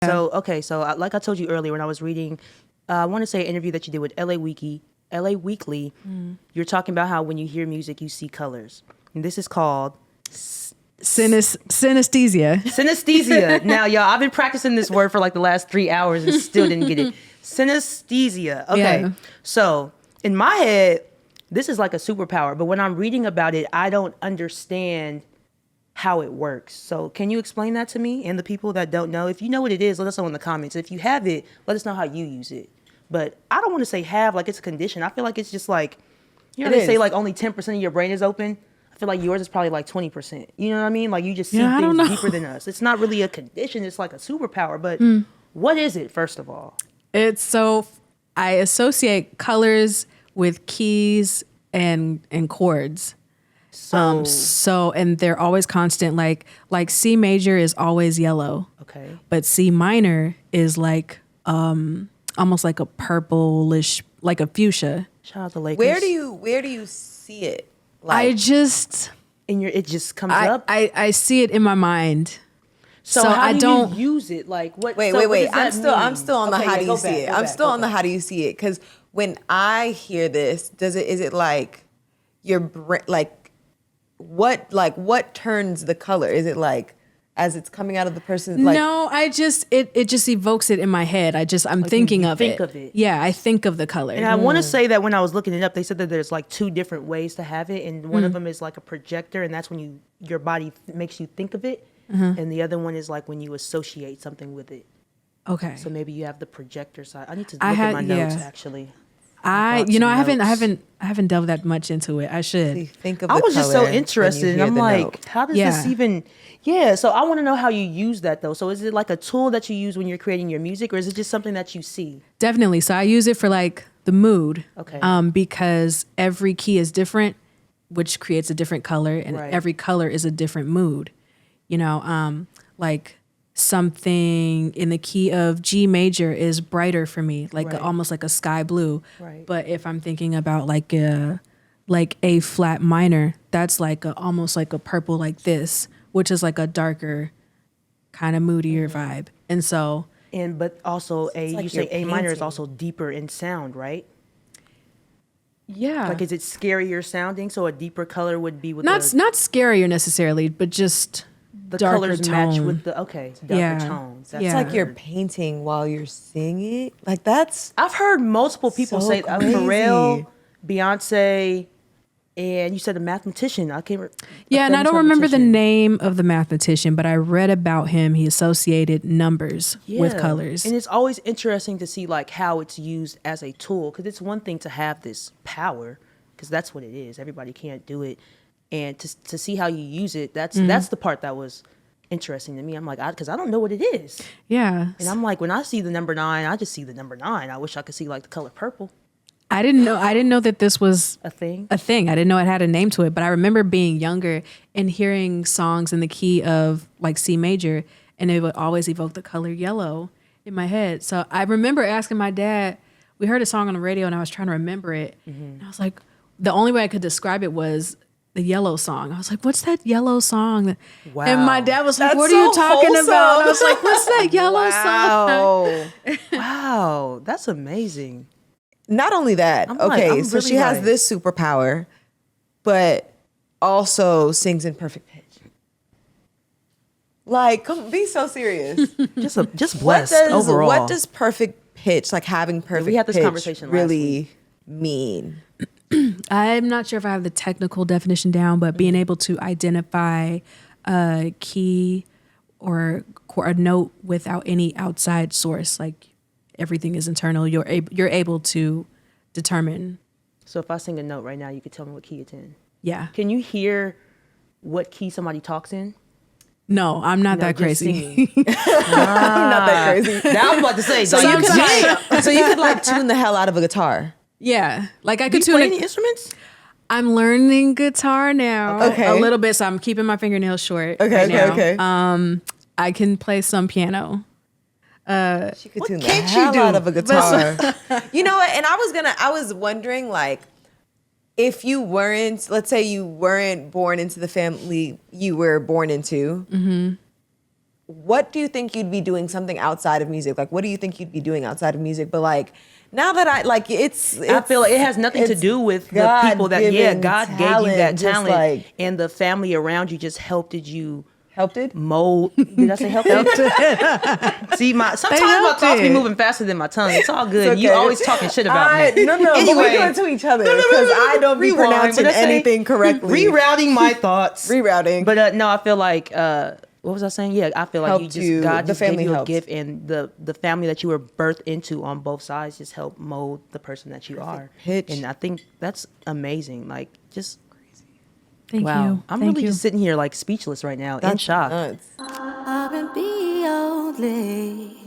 So like I told you earlier when I was reading, I want to say an interview that you did with LA Weekly. You're talking about how when you hear music, you see colors. And this is called Synesthesia. Synesthesia. Now, y'all, I've been practicing this word for like the last 3 hours and still didn't get it. Synesthesia. Okay. Yeah. So in my head, this is like a superpower, but when I'm reading about it, I don't understand how it works. So can you explain that to me and the people that don't know? If you know what it is, let us know in the comments. If you have it, let us know how you use it. But I don't want to say have like it's a condition. I feel like it's just like, you know, they say like only 10% of your brain is open. I feel like yours is probably like 20%. You know what I mean? Like you just see things deeper than us. It's not really a condition. It's like a superpower. But what is it, first of all? It's so I associate colors with keys and chords. So and they're always constant. Like C major is always yellow. Okay. But C minor is like almost like a purplish, like a fuchsia. Shout out to Lakers. Where do you see it? Like, I just it just comes up. I see it in my mind. So how do you use it? Like what? Wait. I'm still on the how do you see it. I'm still on the how do you see it? Because when I hear this, is it like your brain? What turns the color? Is it like as it's coming out of the person? Like, no, it just evokes it in my head. I'm thinking of it. Yeah, I think of the color. And I want to say that when I was looking it up, they said that there's like 2 different ways to have it, and one of them is like a projector, and that's when your body makes you think of it, and the other one is like when you associate something with it. Okay. So maybe you have the projector side. I need to look at my notes actually. I haven't delved that much into it. I should. Think of I was just so interested, and I'm like, note. how does this even? Yeah, so I want to know how you use that though. So is it like a tool that you use when you're creating your music, or is it just something that you see? Definitely. So I use it for like the mood. Okay. Because every key is different, which creates a different color, and every color is a different mood. You know, like something in the key of G major is brighter for me, like almost like a sky blue. Right. But if I'm thinking about like A flat minor, that's like almost like a purple like this, which is like a darker kind of moodier vibe. And so but also you say A minor is also deeper in sound, right? Yeah. Like is it scarier sounding? So a deeper color would be with not scarier necessarily, but just the darker colors tone. match with the darker tones. That's It's like you're painting while you're singing. Like that's. I've heard multiple people so say crazy. Pharrell, Beyonce, and you said a mathematician. I can't. And I don't remember the name of the mathematician, but I read about him. He associated numbers with colors, and it's always interesting to see like how it's used as a tool. Because it's one thing to have this power, because that's what it is. Everybody can't do it. And to see how you use it, that's the part that was interesting to me. I'm like, because I don't know what it is. Yeah. And I'm like, when I see the number 9, I just see the number 9. I wish I could see like the color purple. I didn't know that this was a thing. I didn't know it had a name to it, but I remember being younger and hearing songs in the key of like C major, and it would always evoke the color yellow in my head. So I remember asking my dad, we heard a song on the radio and I was trying to remember it. And I was like, the only way I could describe it was the yellow song. I was like, what's that yellow song? Wow. And my dad was like, That's what are you so talking wholesome. about? I was like, what's that yellow song? Wow, that's amazing. Not only that, I'm so really she has this superpower, but also sings in perfect pitch. Like, be so serious. just blessed overall. What does perfect pitch, like having perfect we had this pitch, conversation last really mean? I'm not sure if I have the technical definition down, but being able to identify a key or a note without any outside source, like everything is internal. You're able to determine. So if I sing a note right now, you could tell me what key it's in. Yeah. Can you hear what key somebody talks in? No, I'm not that crazy. I'm not that crazy. Now I'm about to say. So you could like tune the hell out of a guitar. Yeah, like I Do could you tune play any instruments? I'm learning guitar now. Okay. A little bit, so I'm keeping my fingernails short. Okay. I can play some piano. She could tune the hell out of a guitar. You know what? And I was wondering, like, if you weren't, let's say you weren't born into the family you were born into, what do you think you'd be doing something outside of music? Like, what do you think you'd be doing outside of music? But like, now that I feel like it has nothing to do with the people that, God gave you that talent, like, and the family around you just helped you. Helped it? Mold. Did I say helped it? See, sometimes my thoughts be moving faster than my tongue. It's all good. Okay. You always talking shit about me. No, anyway, but we're going to each other because I don't be pronouncing anything correctly. Rerouting my thoughts. Rerouting. But no, I feel like, what was I saying? Yeah, I feel like God just gave you a gift, and the family that you were birthed into on both sides just helped mold the person that you are. And I think that's amazing. Like, just Thank you. I'm really just sitting here like speechless right now, in shock. R&B only.